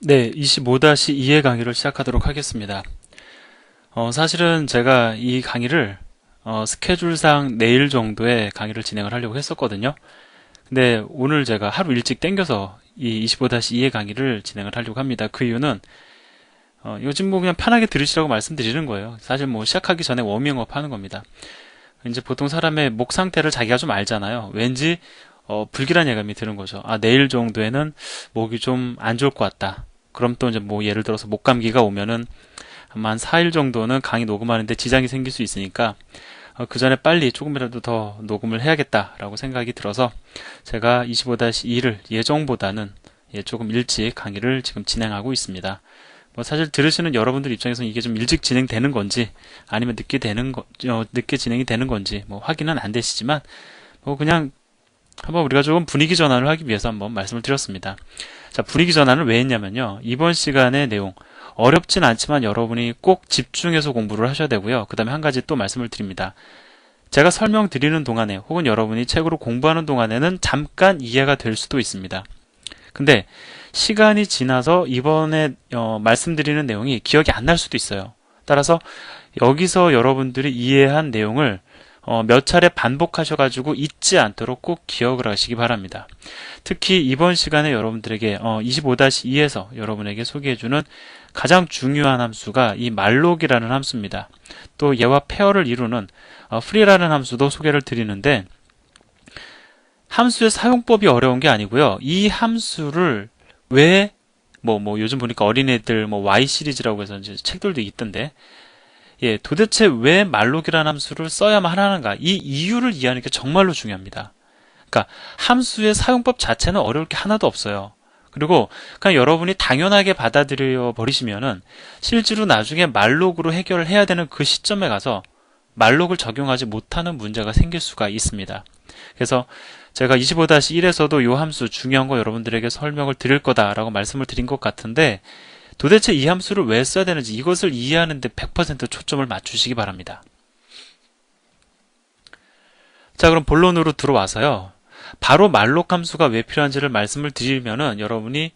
네, 25-2의 강의를 시작하도록 하겠습니다. 사실은 제가 이 강의를 스케줄상 내일 정도에 강의를 진행을 하려고 했었거든요. 근데 오늘 제가 하루 일찍 땡겨서 이 25-2의 강의를 진행을 하려고 합니다. 그 이유는 요즘 뭐 그냥 편하게 들으시라고 말씀드리는 거예요. 사실 뭐 시작하기 전에 워밍업 하는 겁니다. 이제 보통 사람의 목 상태를 자기가 좀 알잖아요. 왠지 불길한 예감이 드는 거죠. 아, 내일 정도에는 목이 좀 안 좋을 것 같다. 그럼 또 이제 뭐 예를 들어서 목감기가 오면은 아마 한 4일 정도는 강의 녹음하는데 지장이 생길 수 있으니까 그 전에 빨리 조금이라도 더 녹음을 해야겠다라고 생각이 들어서 제가 25-2를 예정보다는 조금 일찍 강의를 지금 진행하고 있습니다. 뭐 사실 들으시는 여러분들 입장에서는 이게 좀 일찍 진행되는 건지 아니면 늦게 진행이 되는 건지 뭐 확인은 안 되시지만 뭐 그냥 한번 우리가 조금 분위기 전환을 하기 위해서 한번 말씀을 드렸습니다. 자, 분위기 전환을 왜 했냐면요. 이번 시간의 내용 어렵진 않지만 여러분이 꼭 집중해서 공부를 하셔야 되고요. 그 다음에 한 가지 또 말씀을 드립니다. 제가 설명드리는 동안에 혹은 여러분이 책으로 공부하는 동안에는 잠깐 이해가 될 수도 있습니다. 근데 시간이 지나서 이번에 말씀드리는 내용이 기억이 안 날 수도 있어요. 따라서 여기서 여러분들이 이해한 내용을 몇 차례 반복하셔가지고 잊지 않도록 꼭 기억을 하시기 바랍니다. 특히 이번 시간에 여러분들에게 25-2에서 여러분에게 소개해주는 가장 중요한 함수가 이 말록이라는 함수입니다. 또 얘와 페어를 이루는 free라는 함수도 소개를 드리는데 함수의 사용법이 어려운 게 아니고요. 이 함수를 왜 요즘 보니까 어린애들 Y 시리즈라고 해서 이제 책들도 있던데 도대체 왜 말록이라는 함수를 써야만 하는가? 이 이유를 이해하는 게 정말로 중요합니다. 그러니까 함수의 사용법 자체는 어려울 게 하나도 없어요. 그리고 그냥 여러분이 당연하게 받아들여 버리시면은 실제로 나중에 말록으로 해결을 해야 되는 그 시점에 가서 말록을 적용하지 못하는 문제가 생길 수가 있습니다. 그래서 제가 25-1에서도 이 함수 중요한 거 여러분들에게 설명을 드릴 거다라고 말씀을 드린 것 같은데 도대체 이 함수를 왜 써야 되는지 이것을 이해하는 데 100% 초점을 맞추시기 바랍니다. 자, 그럼 본론으로 들어와서요. 바로 말록 함수가 왜 필요한지를 말씀을 드리면은 여러분이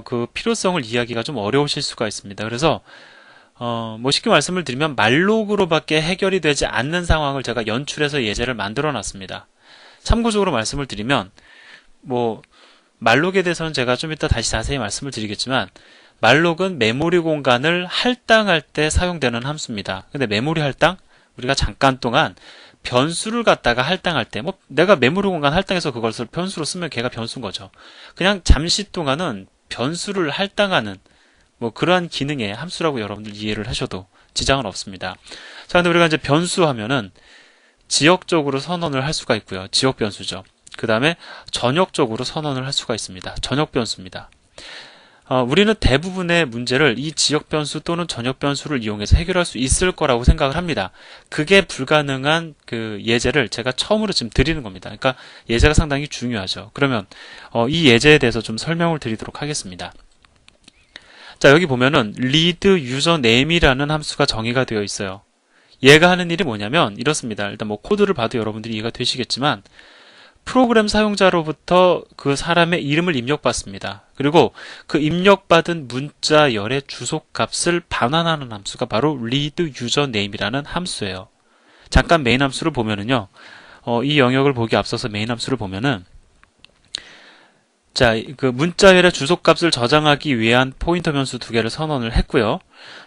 그 필요성을 이해하기가 좀 어려우실 수가 있습니다. 그래서 뭐 쉽게 말씀을 드리면 말록으로밖에 해결이 되지 않는 상황을 제가 연출해서 예제를 만들어 놨습니다. 참고적으로 말씀을 드리면 뭐 말록에 대해서는 제가 좀 이따 다시 자세히 말씀을 드리겠지만 말록은 메모리 공간을 할당할 때 사용되는 함수입니다. 근데 메모리 할당? 우리가 잠깐 동안 변수를 갖다가 할당할 때 내가 메모리 공간 할당해서 그것을 변수로 쓰면 걔가 변수인 거죠. 그냥 잠시 동안은 변수를 할당하는 그러한 기능의 함수라고 여러분들 이해를 하셔도 지장은 없습니다. 자, 근데 우리가 이제 변수 하면은 지역적으로 선언을 할 수가 있고요. 지역 변수죠. 그 다음에 전역적으로 선언을 할 수가 있습니다. 전역 변수입니다. 우리는 대부분의 문제를 이 지역 변수 또는 전역 변수를 이용해서 해결할 수 있을 거라고 생각을 합니다. 그게 불가능한 그 예제를 제가 처음으로 지금 드리는 겁니다. 그러니까 예제가 상당히 중요하죠. 그러면 이 예제에 대해서 좀 설명을 드리도록 하겠습니다. 자, 여기 보면은 read user name이라는 함수가 정의가 되어 있어요. 얘가 하는 일이 뭐냐면 이렇습니다. 일단 코드를 봐도 여러분들이 이해가 되시겠지만 프로그램 사용자로부터 그 사람의 이름을 입력받습니다. 그리고 그 입력받은 문자열의 주소값을 반환하는 함수가 바로 read user name이라는 함수예요. 잠깐 메인 함수를 보면은요. 이 영역을 보기 앞서서 메인 함수를 보면은 자, 그 문자열의 주소값을 저장하기 위한 포인터 변수 두 개를 선언을 했고요.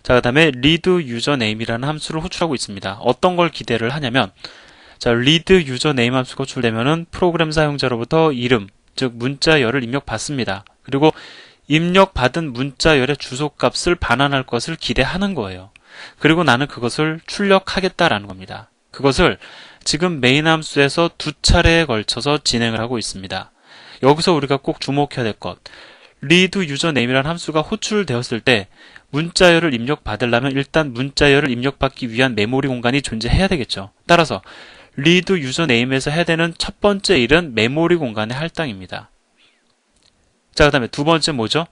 자, 그 다음에 read user name이라는 함수를 호출하고 있습니다. 어떤 걸 기대를 하냐면 자, read user name 함수가 호출되면은 프로그램 사용자로부터 이름, 즉 문자열을 입력받습니다. 그리고 입력받은 문자열의 주소값을 반환할 것을 기대하는 거예요. 그리고 나는 그것을 출력하겠다라는 겁니다. 그것을 지금 메인 함수에서 두 차례에 걸쳐서 진행을 하고 있습니다. 여기서 우리가 꼭 주목해야 될 것, read user name이라는 함수가 호출되었을 때 문자열을 입력받으려면 일단 문자열을 입력받기 위한 메모리 공간이 존재해야 되겠죠. 따라서 read user name에서 해야 되는 첫 번째 일은 메모리 공간의 할당입니다. 자, 그 다음에 두 번째 뭐죠?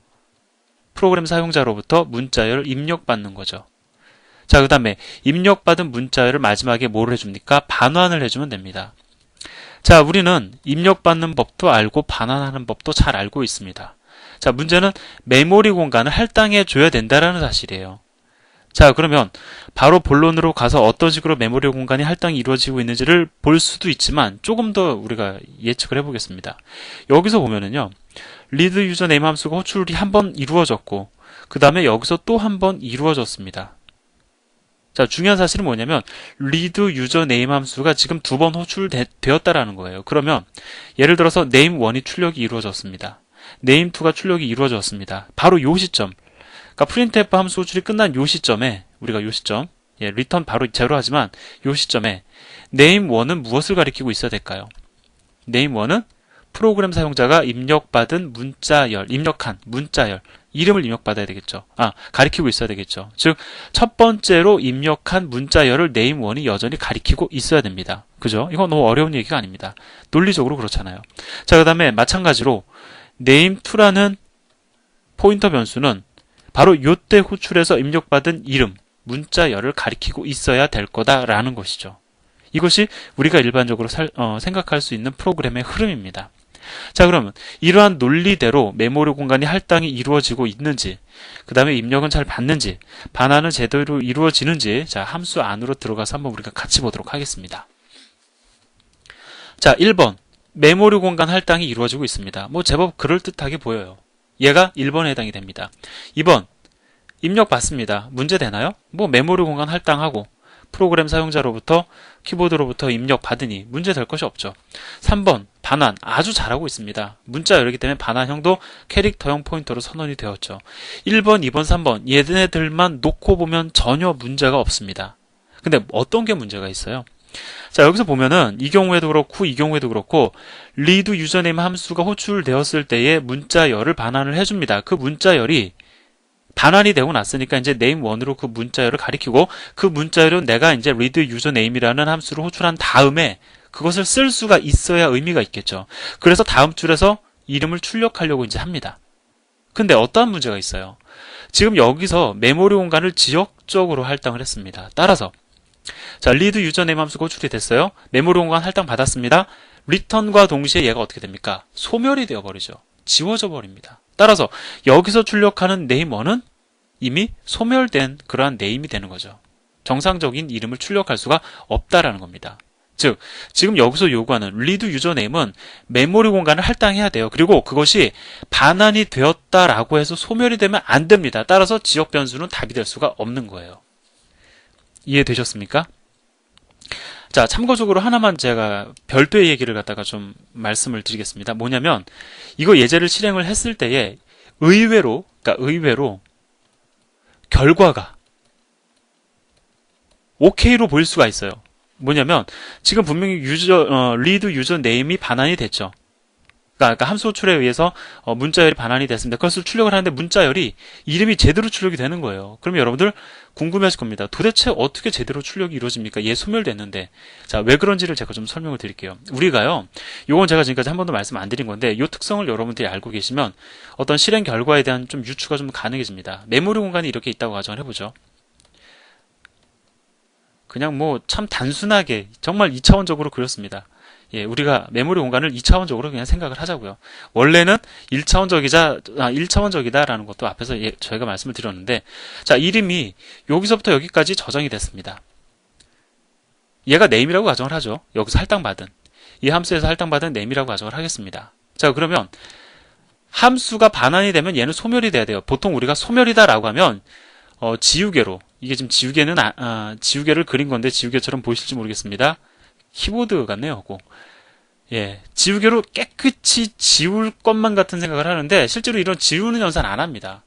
프로그램 사용자로부터 문자열을 입력받는 거죠. 자, 그 다음에 입력받은 문자열을 마지막에 뭐를 해줍니까? 반환을 해주면 됩니다. 자, 우리는 입력받는 법도 알고 반환하는 법도 잘 알고 있습니다. 자, 문제는 메모리 공간을 할당해 줘야 된다라는 사실이에요. 자, 그러면 바로 본론으로 가서 어떤 식으로 메모리 공간이 할당이 이루어지고 있는지를 볼 수도 있지만 조금 더 우리가 예측을 해보겠습니다. 여기서 보면은요, 리드 유저 네임 함수가 호출이 한 번 이루어졌고 그 다음에 여기서 또 한 번 이루어졌습니다. 자, 중요한 사실은 뭐냐면 리드 유저 네임 함수가 지금 두 번 호출되었다라는 거예요. 그러면 예를 들어서 name1이 출력이 이루어졌습니다. name2가 출력이 이루어졌습니다. 바로 요 시점, 그러니까 printf 함수 호출이 끝난 요 시점에 우리가 요 시점, 리턴 바로 제로 하지만 요 시점에 name1은 무엇을 가리키고 있어야 될까요? name1은 프로그램 사용자가 입력받은 입력한 문자열, 이름을 입력받아야 되겠죠. 가리키고 있어야 되겠죠. 즉, 첫 번째로 입력한 문자열을 name1이 여전히 가리키고 있어야 됩니다. 그죠? 이건 너무 어려운 얘기가 아닙니다. 논리적으로 그렇잖아요. 자, 그 다음에 마찬가지로 name2라는 포인터 변수는 바로 요때 호출해서 입력받은 이름, 문자열을 가리키고 있어야 될 거다라는 것이죠. 이것이 우리가 일반적으로 생각할 수 있는 프로그램의 흐름입니다. 자, 그러면 이러한 논리대로 메모리 공간이 할당이 이루어지고 있는지, 그 다음에 입력은 잘 받는지, 반환은 제대로 이루어지는지, 자, 함수 안으로 들어가서 한번 우리가 같이 보도록 하겠습니다. 자, 1번. 메모리 공간 할당이 이루어지고 있습니다. 뭐 제법 그럴듯하게 보여요. 얘가 1번에 해당이 됩니다. 2번. 입력 받습니다. 문제 되나요? 뭐 메모리 공간 할당하고 프로그램 사용자로부터 키보드로부터 입력 받으니 문제 될 것이 없죠. 3번 반환 아주 잘하고 있습니다. 문자열이기 때문에 반환형도 캐릭터형 포인터로 선언이 되었죠. 1번, 2번, 3번 얘네들만 놓고 보면 전혀 문제가 없습니다. 근데 어떤 게 문제가 있어요? 자, 여기서 보면은 이 경우에도 그렇고 리드 유저네임 함수가 호출되었을 때에 문자열을 반환을 해줍니다. 그 문자열이 반환이 되고 났으니까 이제 name1으로 그 문자열을 가리키고 그 문자열은 내가 이제 read username이라는 함수를 호출한 다음에 그것을 쓸 수가 있어야 의미가 있겠죠. 그래서 다음 줄에서 이름을 출력하려고 이제 합니다. 근데 어떠한 문제가 있어요? 지금 여기서 메모리 공간을 지역적으로 할당을 했습니다. 따라서 자, read username 함수가 호출이 됐어요. 메모리 공간 할당 받았습니다. return과 동시에 얘가 어떻게 됩니까? 소멸이 되어버리죠. 지워져 버립니다. 따라서 여기서 출력하는 name1은 이미 소멸된 그러한 네임이 되는 거죠. 정상적인 이름을 출력할 수가 없다라는 겁니다. 즉, 지금 여기서 요구하는 read username은 메모리 공간을 할당해야 돼요. 그리고 그것이 반환이 되었다라고 해서 소멸이 되면 안 됩니다. 따라서 지역 변수는 답이 될 수가 없는 거예요. 이해되셨습니까? 자, 참고적으로 하나만 제가 별도의 얘기를 갖다가 좀 말씀을 드리겠습니다. 뭐냐면 이거 예제를 실행을 했을 때에 의외로 결과가 OK로 보일 수가 있어요. 뭐냐면 지금 분명히 read user name이 반환이 됐죠. 그러니까 함수 호출에 의해서 문자열이 반환이 됐습니다. 그것을 출력을 하는데 문자열이 이름이 제대로 출력이 되는 거예요. 그럼 여러분들 궁금해하실 겁니다. 도대체 어떻게 제대로 출력이 이루어집니까? 얘 소멸됐는데. 자, 왜 그런지를 제가 좀 설명을 드릴게요. 우리가요, 요건 제가 지금까지 한 번도 말씀 안 드린 건데 요 특성을 여러분들이 알고 계시면 어떤 실행 결과에 대한 좀 유추가 좀 가능해집니다. 메모리 공간이 이렇게 있다고 가정을 해보죠. 그냥 뭐 참 단순하게 정말 2차원적으로 그렸습니다. 예, 우리가 메모리 공간을 2차원적으로 그냥 생각을 하자고요. 원래는 1차원적이다라는 것도 앞에서 저희가 말씀을 드렸는데, 자, 이름이 여기서부터 여기까지 저장이 됐습니다. 얘가 name이라고 가정을 하죠. 여기서 할당받은. 이 함수에서 할당받은 name이라고 가정을 하겠습니다. 자, 그러면 함수가 반환이 되면 얘는 소멸이 돼야 돼요. 보통 우리가 소멸이다라고 하면 지우개로, 이게 지금 지우개를 그린 건데 지우개처럼 보이실지 모르겠습니다. 키보드 같네요. 예, 지우개로 깨끗이 지울 것만 같은 생각을 하는데 실제로 이런 지우는 연산 안 합니다.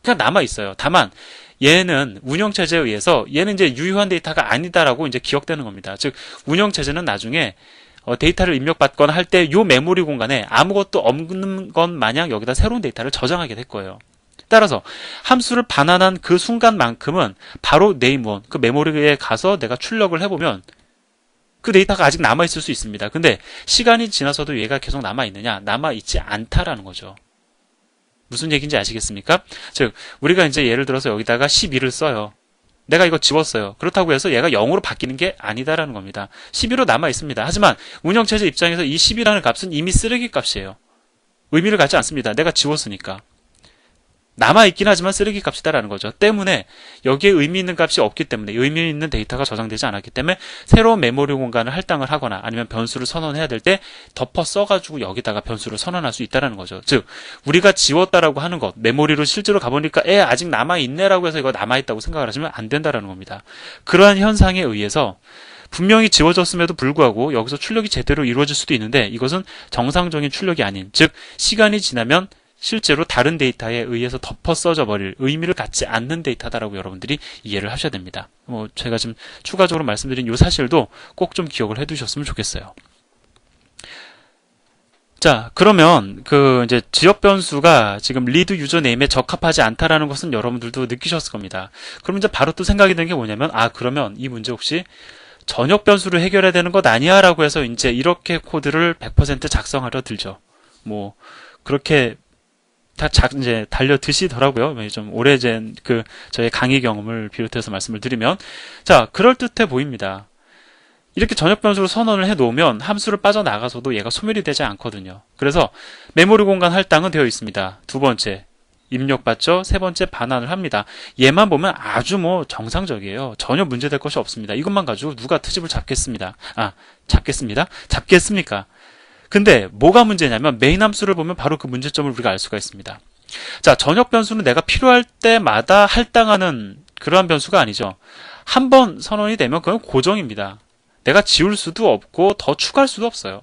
그냥 남아 있어요. 다만 얘는 운영체제에 의해서 얘는 이제 유효한 데이터가 아니다라고 이제 기억되는 겁니다. 즉 운영체제는 나중에 데이터를 입력받거나 할 때 요 메모리 공간에 아무것도 없는 것 마냥 여기다 새로운 데이터를 저장하게 될 거예요. 따라서 함수를 반환한 그 순간만큼은 바로 name1, 그 메모리에 가서 내가 출력을 해보면 그 데이터가 아직 남아있을 수 있습니다. 근데 시간이 지나서도 얘가 계속 남아있느냐? 남아있지 않다라는 거죠. 무슨 얘기인지 아시겠습니까? 즉, 우리가 이제 예를 들어서 여기다가 12를 써요. 내가 이거 지웠어요. 그렇다고 해서 얘가 0으로 바뀌는 게 아니다라는 겁니다. 12로 남아있습니다. 하지만 운영체제 입장에서 이 10이라는 값은 이미 쓰레기 값이에요. 의미를 갖지 않습니다. 내가 지웠으니까. 남아있긴 하지만 쓰레기 값이다라는 거죠. 때문에 여기에 의미 있는 값이 없기 때문에 의미 있는 데이터가 저장되지 않았기 때문에 새로운 메모리 공간을 할당을 하거나 아니면 변수를 선언해야 될 때 덮어 써가지고 여기다가 변수를 선언할 수 있다는 거죠. 즉 우리가 지웠다라고 하는 것 메모리로 실제로 가보니까 아직 남아있네라고 해서 이거 남아있다고 생각을 하시면 안 된다라는 겁니다. 그러한 현상에 의해서 분명히 지워졌음에도 불구하고 여기서 출력이 제대로 이루어질 수도 있는데 이것은 정상적인 출력이 아닌 즉 시간이 지나면 실제로 다른 데이터에 의해서 덮어 써져 버릴 의미를 갖지 않는 데이터다라고 여러분들이 이해를 하셔야 됩니다. 제가 지금 추가적으로 말씀드린 이 사실도 꼭 좀 기억을 해두셨으면 좋겠어요. 자, 그러면 이제 지역 변수가 지금 리드 유저 네임에 적합하지 않다라는 것은 여러분들도 느끼셨을 겁니다. 그럼 이제 바로 또 생각이 드는 게 뭐냐면 그러면 이 문제 혹시 전역 변수를 해결해야 되는 것 아니야? 라고 해서 이제 이렇게 코드를 100% 작성하려 들죠. 그렇게 이제 달려드시더라고요. 좀 오래전 저의 강의 경험을 비롯해서 말씀을 드리면. 자, 그럴듯해 보입니다. 이렇게 전역 변수로 선언을 해 놓으면 함수를 빠져나가서도 얘가 소멸이 되지 않거든요. 그래서 메모리 공간 할당은 되어 있습니다. 두 번째, 입력받죠? 세 번째, 반환을 합니다. 얘만 보면 아주 정상적이에요. 전혀 문제될 것이 없습니다. 이것만 가지고 누가 트집을 잡겠습니까? 근데 뭐가 문제냐면 메인 함수를 보면 바로 그 문제점을 우리가 알 수가 있습니다. 자, 전역 변수는 내가 필요할 때마다 할당하는 그러한 변수가 아니죠. 한 번 선언이 되면 그건 고정입니다. 내가 지울 수도 없고 더 추가할 수도 없어요.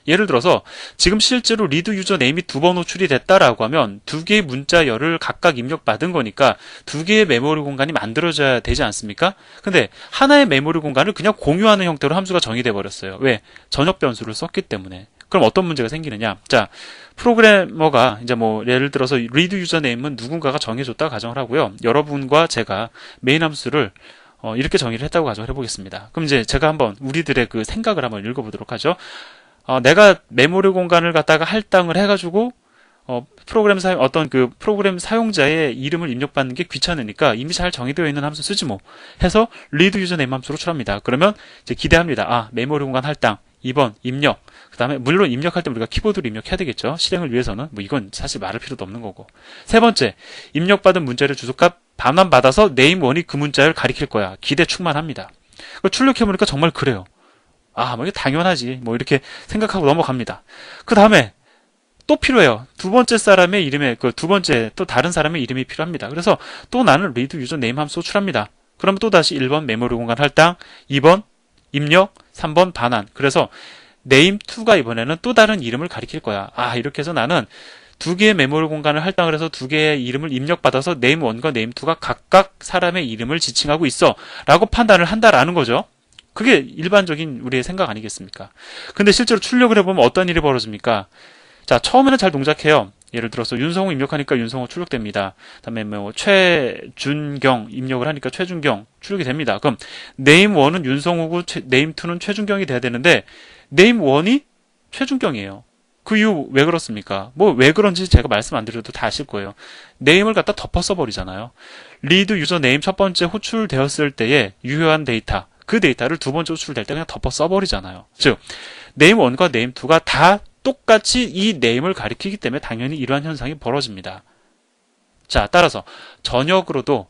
예를 들어서 지금 실제로 리드 유저 네임이 2번 호출이 됐다라고 하면 2개의 문자열을 각각 입력받은 거니까 2개의 메모리 공간이 만들어져야 되지 않습니까? 근데 하나의 메모리 공간을 그냥 공유하는 형태로 함수가 정의돼 버렸어요. 왜? 전역 변수를 썼기 때문에. 그럼 어떤 문제가 생기느냐? 자, 프로그래머가 이제 예를 들어서 리드 유저 네임은 누군가가 정해줬다 가정을 하고요. 여러분과 제가 메인 함수를 이렇게 정의를 했다고 가정을 해보겠습니다. 그럼 이제 제가 한번 우리들의 그 생각을 한번 읽어보도록 하죠. 내가 메모리 공간을 갖다가 할당을 해가지고 프로그램 사용자의 이름을 입력받는 게 귀찮으니까 이미 잘 정의되어 있는 함수 쓰지 해서 리드 유저 네임 함수로 출합니다. 그러면 이제 기대합니다. 메모리 공간 할당 2번 입력. 그 다음에 물론 입력할 때 우리가 키보드로 입력해야 되겠죠. 실행을 위해서는 이건 사실 말할 필요도 없는 거고. 세 번째, 입력받은 문자열 주소값 반환받아서 네임1이 그 문자열 가리킬 거야. 기대 충만합니다. 출력해보니까 정말 그래요. 이게 당연하지. 이렇게 생각하고 넘어갑니다. 그 다음에 또 필요해요. 두 번째 사람의 이름에, 또 다른 사람의 이름이 필요합니다. 그래서 또 나는 리드 유저 네임 함수 호출합니다. 그러면 또 다시 1번 메모리 공간 할당, 2번 입력, 3번 반환. 그래서 name2가 이번에는 또 다른 이름을 가리킬 거야. 이렇게 해서 나는 2개의 메모리 공간을 할당을 해서 2개의 이름을 입력받아서 name1과 name2가 각각 사람의 이름을 지칭하고 있어 라고 판단을 한다라는 거죠. 그게 일반적인 우리의 생각 아니겠습니까? 근데 실제로 출력을 해보면 어떤 일이 벌어집니까? 자, 처음에는 잘 동작해요. 예를 들어서 윤성호 입력하니까 윤성호 출력됩니다. 그다음에 최준경 입력을 하니까 최준경 출력이 됩니다. 그럼 name1은 윤성호고 name2는 최준경이 돼야 되는데 name1이 최준경이에요. 그 이유 왜 그렇습니까? 왜 그런지 제가 말씀 안 드려도 다 아실 거예요. 네임을 갖다 덮어 써버리잖아요. 리드 유저 네임 첫 번째 호출되었을 때의 유효한 데이터, 그 데이터를 두 번째 호출될 때 그냥 덮어 써버리잖아요. 즉, name1과 name2가 다 똑같이 이 네임을 가리키기 때문에 당연히 이러한 현상이 벌어집니다. 자, 따라서 전역으로도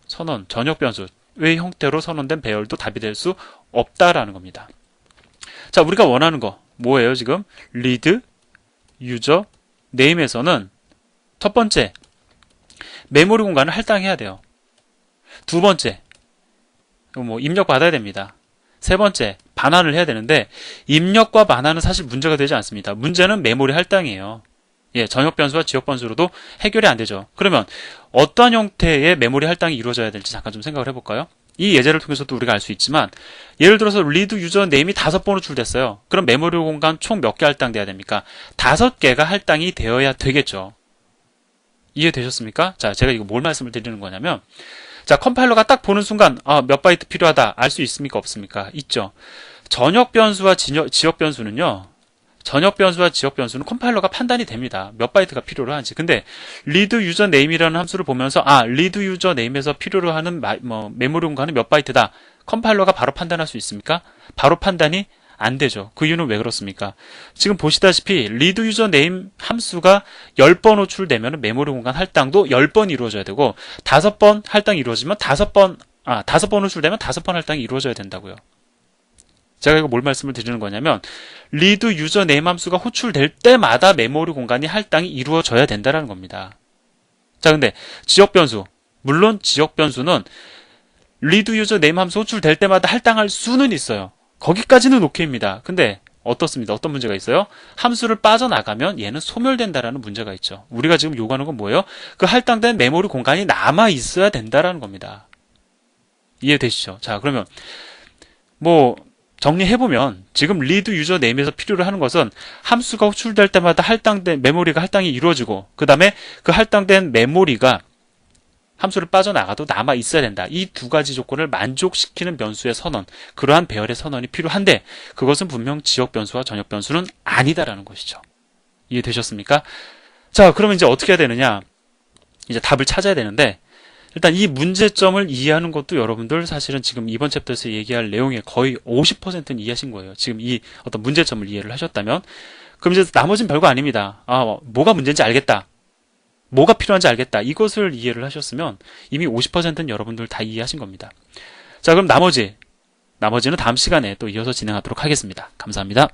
전역 변수의 형태로 선언된 배열도 답이 될 수 없다라는 겁니다. 자, 우리가 원하는 거 뭐예요 지금? 리드 유저 네임에서는 첫 번째 메모리 공간을 할당해야 돼요. 두 번째 입력 받아야 됩니다. 세 번째 반환을 해야 되는데 입력과 반환은 사실 문제가 되지 않습니다. 문제는 메모리 할당이에요. 전역 변수와 지역 변수로도 해결이 안 되죠. 그러면 어떠한 형태의 메모리 할당이 이루어져야 될지 잠깐 좀 생각을 해볼까요? 이 예제를 통해서도 우리가 알 수 있지만 예를 들어서 리드 유저 네임이 5번 호출됐어요. 그럼 메모리 공간 총 몇 개 할당돼야 됩니까? 5개가 할당이 되어야 되겠죠. 이해되셨습니까? 자, 제가 이거 뭘 말씀을 드리는 거냐면 자, 컴파일러가 딱 보는 순간 몇 바이트 필요하다 알 수 있습니까? 없습니까? 있죠. 전역 변수와 지역 변수는요. 전역 변수와 지역 변수는 컴파일러가 판단이 됩니다. 몇 바이트가 필요로 하는지. 근데 리드 유저 네임이라는 함수를 보면서 리드 유저 네임에서 필요로 하는 메모리 공간은 몇 바이트다. 컴파일러가 바로 판단할 수 있습니까? 바로 판단이 안 되죠. 그 이유는 왜 그렇습니까? 지금 보시다시피 read user name 함수가 10번 호출되면 메모리 공간 할당도 10번 이루어져야 되고 5번 할당이 이루어지면 5번 호출되면 5번 할당이 이루어져야 된다고요. 제가 이거 뭘 말씀을 드리는 거냐면 read user name 함수가 호출될 때마다 메모리 공간이 할당이 이루어져야 된다는 겁니다. 자, 근데 지역 변수, 물론 지역 변수는 read user name 함수 호출될 때마다 할당할 수는 있어요. 거기까지는 오케이입니다. 근데 어떻습니다? 어떤 문제가 있어요? 함수를 빠져나가면 얘는 소멸된다라는 문제가 있죠. 우리가 지금 요구하는 건 뭐예요? 그 할당된 메모리 공간이 남아 있어야 된다라는 겁니다. 이해되시죠? 자, 그러면 뭐 정리해보면 지금 read user name에서 필요로 하는 것은 함수가 호출될 때마다 할당된 메모리가 할당이 이루어지고 그 다음에 그 할당된 메모리가 함수를 빠져나가도 남아 있어야 된다. 이 두 가지 조건을 만족시키는 변수의 선언, 그러한 배열의 선언이 필요한데 그것은 분명 지역 변수와 전역 변수는 아니다라는 것이죠. 이해되셨습니까? 자, 그러면 이제 어떻게 해야 되느냐? 이제 답을 찾아야 되는데 일단 이 문제점을 이해하는 것도 여러분들 사실은 지금 이번 챕터에서 얘기할 내용의 거의 50%는 이해하신 거예요. 지금 이 어떤 문제점을 이해를 하셨다면 그럼 이제 나머지는 별거 아닙니다. 뭐가 문제인지 알겠다. 뭐가 필요한지 알겠다. 이것을 이해를 하셨으면 이미 50%는 여러분들 다 이해하신 겁니다. 자, 그럼 나머지는 다음 시간에 또 이어서 진행하도록 하겠습니다. 감사합니다.